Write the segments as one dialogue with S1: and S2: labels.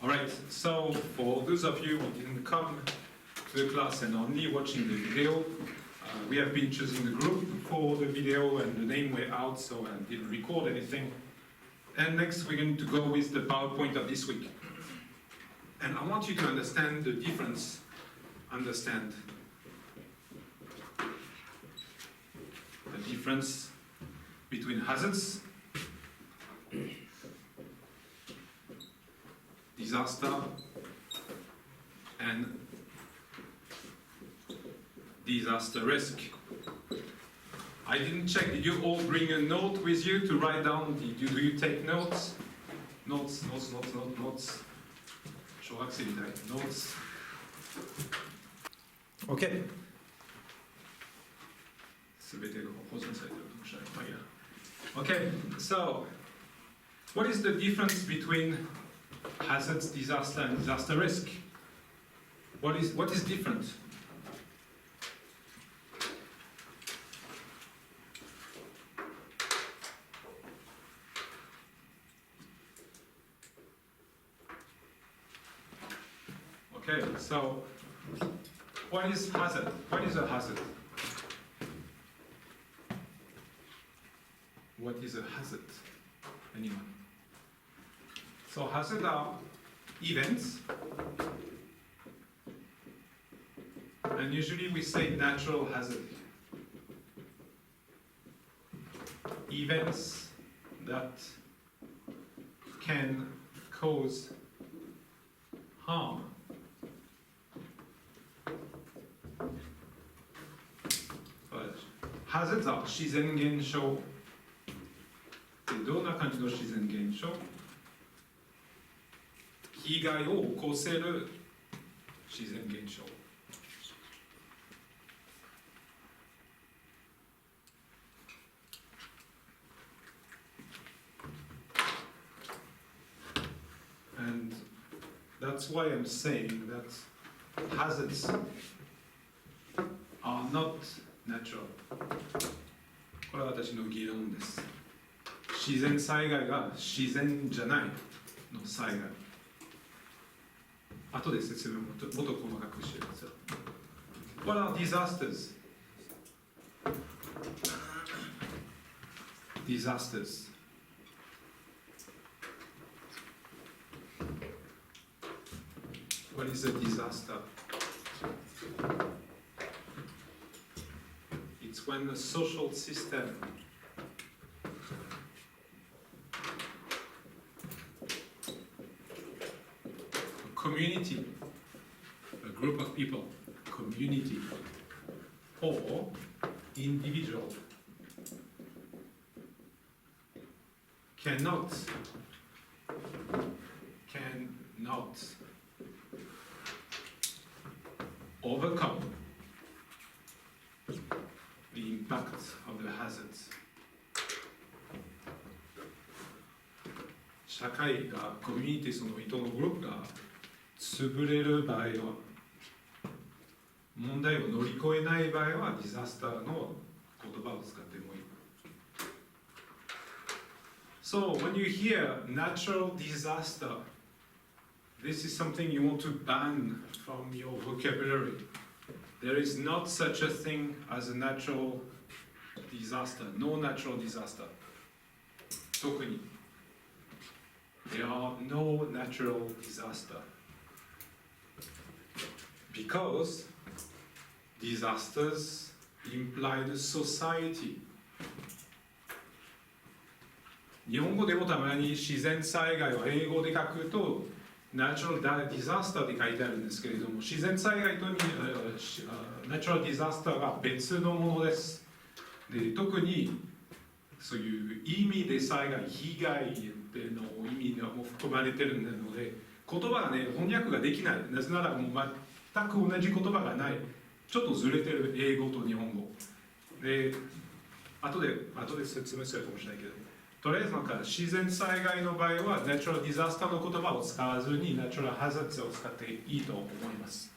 S1: Alright, so for those of you who didn't come to the class and only watching the video, we have been choosing the group for the video and the name were out, so I didn't record anything. And next we're going to go with the PowerPoint of this week. And I want you to understand the difference, between hazards, disaster, and disaster risk. I didn't check, did you all bring a note with you to write down? Do you take notes? Notes. 小学生みたい。Notes. Okay. すべてが保存されているとおっしゃる。まあいいや。Okay, so what is the difference between hazards, disaster, and disaster risk? What is different? Okay, so what is hazard? What is a hazard? What is a hazard? Anyone? So hazards are events, and usually we say natural hazard. Events that can cause harm. Hazards are 自然現象。どんな感じの自然現象？被害を起こせる自然現象。And that's why I'm saying that hazards are not natural. これは私の議論です。自然災害が自然じゃないの災害。後で説明をもっと細かくしてください。What are disasters? Disasters. What is a disaster? It's when a social system community, a group of people, community, or individual cannot overcome the impact of the hazards. 社会がコミュニティその人のグループが潰れる場合は、問題を乗り越えない場合はディザスターの言葉を使ってもいい。So when you hear natural disaster, this is something you want to ban from your vocabulary. There is not such a thing as a natural disaster. No natural disaster. 特に。There are no natural disaster. Because disasters imply the society. 日本語でもたまに自然災害を英語で書くと Natural disaster で書いてあるんですけれども、自然災害とNatural disaster が別のものです。で、特にそういう意味で災害、被害っていうの意味がも含まれてるので、言葉がね、翻訳ができない。なぜならもう全く同じ言葉がない。ちょっとずれてる英語と日本語。で、後で説明するかもしれないけど。とりあえずなんか自然災害の場合はナチュラルディザスターの言葉を使わずにナチュラルハザードを使っていいと思います。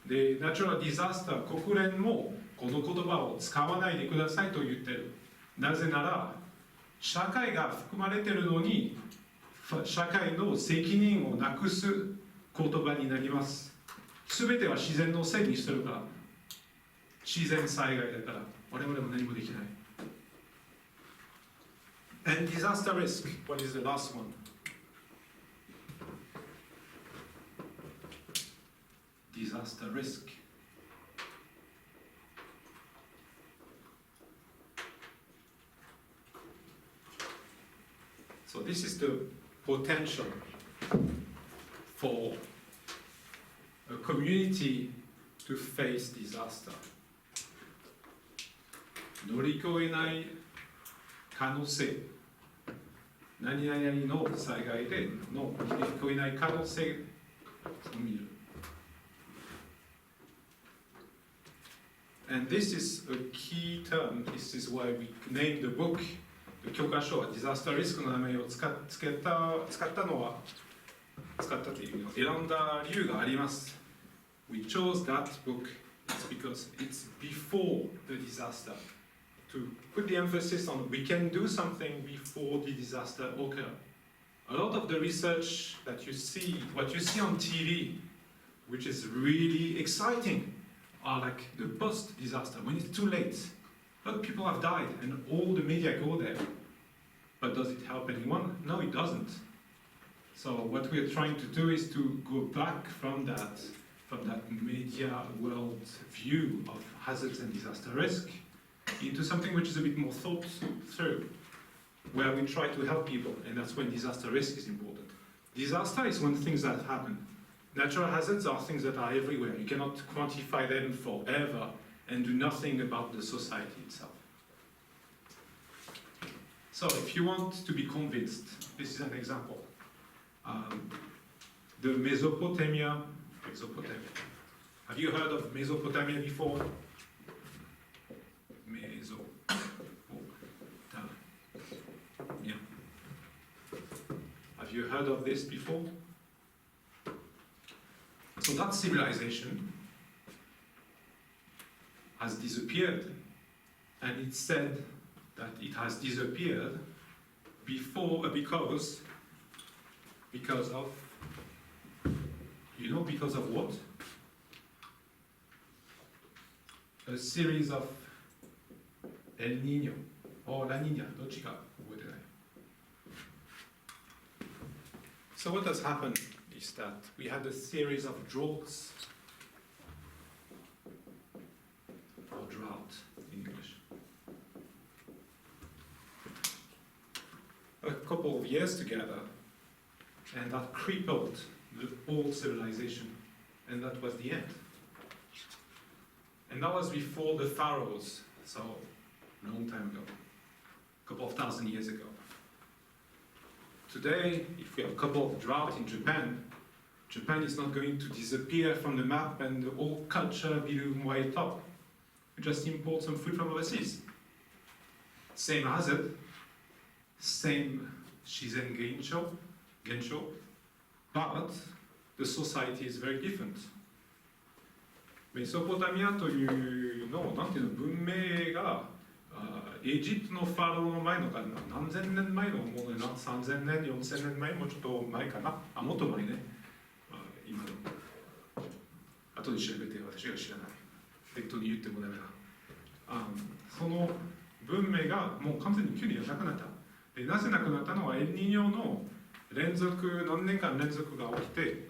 S1: で、ナチュラルディザスター国連もこの言葉を使わないでくださいと言ってる。なぜなら社会が含まれてるのに社会の責任をなくす言葉になります。すべては自然のせいにするから。自然災害だから、我々も何もできない。And disaster risk, what is the last one? Disaster risk. So this is the potential for a community to face disaster. 乗り越えない可能性、何々の災害での乗り越えない可能性を見る。And this is a key term. This is why we named the book. 教科書はディザスターリスクの名前を使ったというのを選んだ理由があります。We chose that book because it's before the disaster. To put the emphasis on we can do something before the disaster occurs. A lot of the research that you see, what you see on TV, which is really exciting, are like the post-disaster, when it's too late. But people have died and all the media go there. But does it help anyone? No, it doesn't. So what we're trying to do is to go back from that media world view of hazards and disaster risk into something which is a bit more thought through, where we try to help people, and that's when disaster risk is important. Disaster is when things that happen. Natural hazards are things that are everywhere. You cannot quantify them forever and do nothing about the society itself. So if you want to be convinced, this is an example. The Mesopotamia. Have you heard of Mesopotamia before? Yeah. Have you heard of this before? So that civilization has disappeared, and it's said that it has disappeared because of, because of what? A series of El Niño or La Niña, どっちか覚えてない。So what has happened is that we had a series of droughts, or drought in English, a couple of years together, and that crippled the whole civilization, and that was the end. And that was before the pharaohs, so a long time ago, a couple of thousand years ago. Today, if we have a couple of droughts in Japan, Japan is not going to disappear from the map and the whole culture will wipe up. We just import some food from overseas. Same hazard, same shizen gensho, but the society is very different. メソポタミアというのなんていうの文明がエジプトのファローの前の何千年前のもので3000年4000年前もうちょっと前かなもっと前ね今の後で調べて私が知らない適当に言ってもダメだその文明がもう完全に急になくなったでなぜなくなったのはエルニーニョの何年間連続が起きて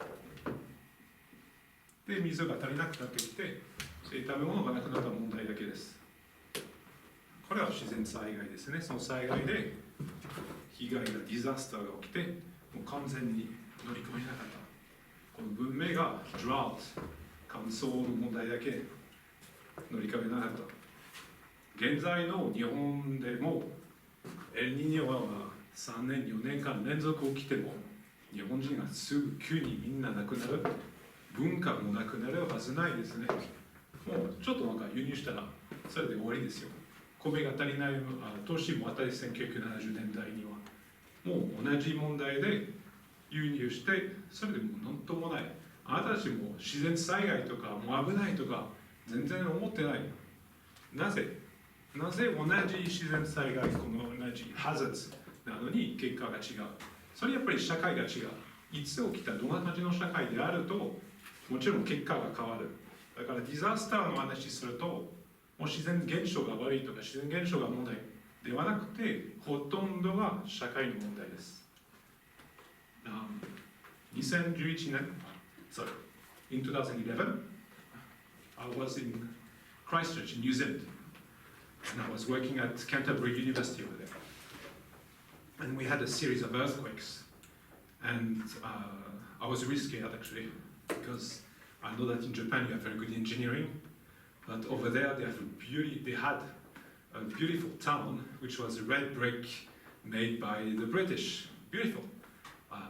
S1: で水が足りなくなってきて食べ物がなくなった問題だけです。これは自然災害ですね。その災害で被害がディザスターが起きてもう完全に乗り越えなかった。この文明がドラウト、乾燥の問題だけ乗り越えなかった。現在の日本でもエルニーニョは3年4年間連続起きても日本人がすぐ急にみんな亡くなる。文化もなくなるはずないですね。もうちょっとなんか輸入したらそれで終わりですよ。米が足りない年もあたり1970年代にはもう同じ問題で輸入してそれでもう何ともない。あなたたちも自然災害とかもう危ないとか全然思ってない。なぜ同じ自然災害この同じハザードなのに結果が違う。それやっぱり社会が違う。いつ起きたどんな感じの社会であると、もちろん結果が変わる。だからディザスターの話すると、もう自然現象が悪いとか自然現象が問題ではなくて、ほとんどは社会の問題です。2011年、sorry, in 2011, I was in Christchurch in New Zealand, and I was working at Canterbury University over there. And we had a series of earthquakes, and I was really scared actually, because I know that in Japan you have very good engineering, but over there they had a beautiful town which was a red brick made by the British, beautiful,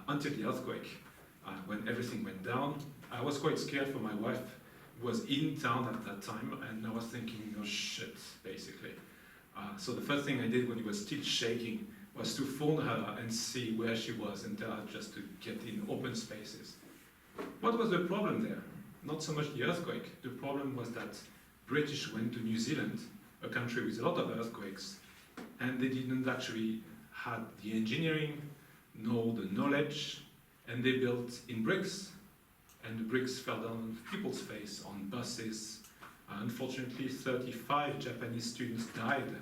S1: until the earthquake, when everything went down. I was quite scared for my wife, who was in town at that time, and I was thinking, oh shit, basically. So the first thing I did when it was still shaking was to phone her and see where she was and tell her just to get in open spaces. What was the problem there? Not so much the earthquake. The problem was that British went to New Zealand, a country with a lot of earthquakes, and they didn't actually have the engineering, nor the knowledge, and they built in bricks, and the bricks fell down on people's face, on buses. Unfortunately, 35 Japanese students died.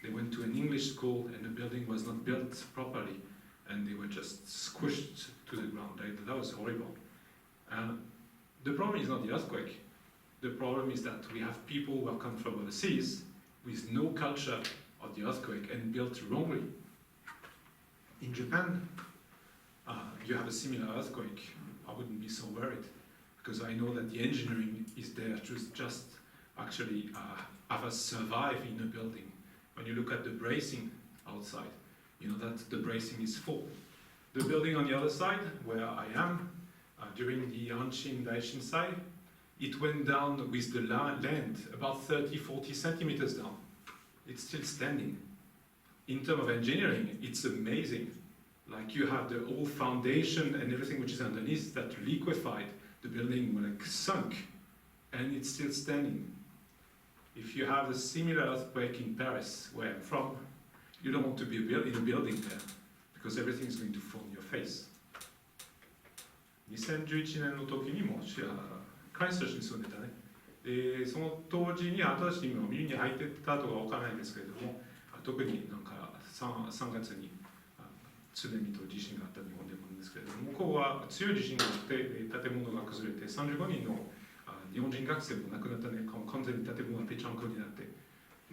S1: They went to an English school and the building was not built properly, and they were just squished to the ground. That was horrible. The problem is not the earthquake. The problem is that we have people who have come from overseas with no culture of the earthquake and built wrongly. In Japan, you have a similar earthquake. I wouldn't be so worried, because I know that the engineering is there to just actually have us survive in a building. When you look at the bracing outside, you know that the bracing is full. The building on the other side, where I am, during the Hanshin Daishinsai, it went down with the land about 30-40 centimeters down. It's still standing. In terms of engineering, it's amazing. Like you have the whole foundation and everything which is underneath that liquefied, the building like sunk, and it's still standing. If you have a similar earthquake in Paris, where I'm from, you don't want to be in a building there, because everything is going to fall on your face. 2011年の時にもクライストチャーチに住んでたね。で、その当時に新しいものを耳に入ってたとかわからないんですけれども、特になんか 3月に津波と地震があった日本でもあるんですけれども、向こうは強い地震があって建物が崩れて35人の日本人学生も亡くなったね。完全に建物がぺちゃんこになって、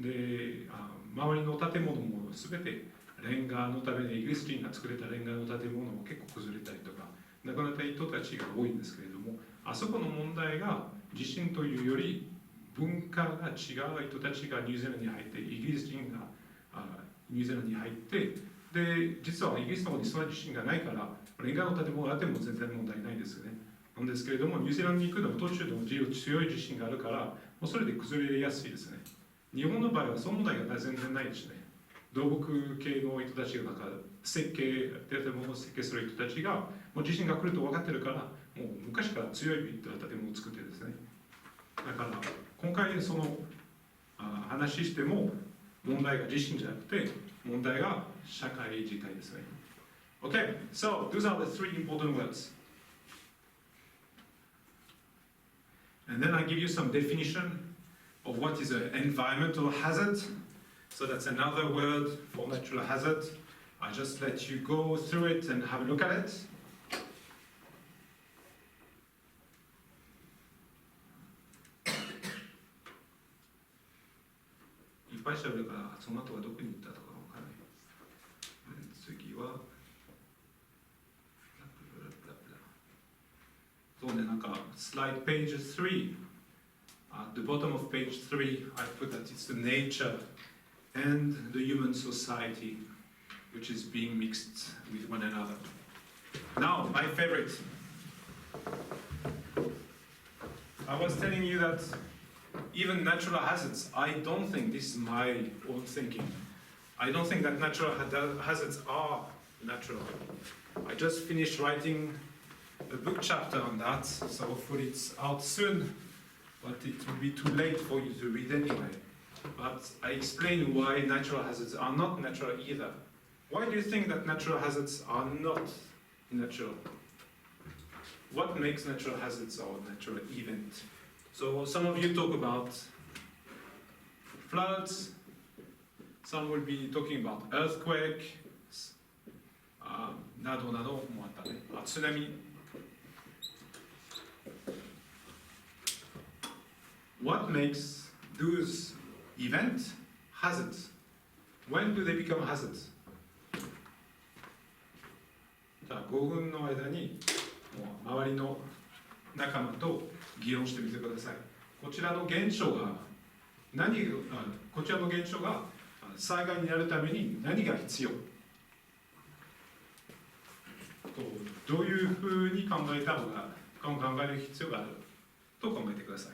S1: で周りの建物も全てレンガのためにイギリス人が作れたレンガの建物も結構崩れたりとか亡くなった人たちが多いんですけれども、あそこの問題が地震というより文化が違う人たちがニュージーランドに入って、イギリス人がニュージーランドに入って、で実はイギリスの方にそんな地震がないからレンガの建物があっても全然問題ないですよね。なんですけれども、ニュージーランドに行くのも途中でも強い地震があるから、もうそれで崩れやすいですね。日本の場合はその問題が全然ないですね。土木系の人たちが設計、建物を設計する人たちが、もう地震が来ると分かってるから、もう昔から強い建物を作ってですね。だから今回その話しても問題が地震じゃなくて、問題が社会自体ですね。Okay, so those are the three important words. And then I give you some definition of what is an environmental hazard. So that's another word for natural hazard. I just let you go through it and have a look at it. I will talk aboutその後はどこに行ったとかわからない。次はそうね、なんか slide page 3 at the bottom of page 3 I put that it's the nature and the human society which is being mixed with one another. Now, my favorite. I was telling you that even natural hazards, I don't think, this is my own thinking, I don't think that natural hazards are natural. I just finished writing a book chapter on that, so hopefully it's out soon, but it will be too late for you to read anyway. But I explain why natural hazards are not natural either. Why do you think that natural hazards are not natural? What makes natural hazards or natural event? So some of you talk about floods, some will be talking about earthquake, などなどもあったね。津波。What makes those events hazards? When do they become hazards? じゃあ5分の間にもう周りの仲間と議論してみてください。こちらの現象がこちらの現象が災害になるために何が必要？どういうふうに考える必要があると考えてください。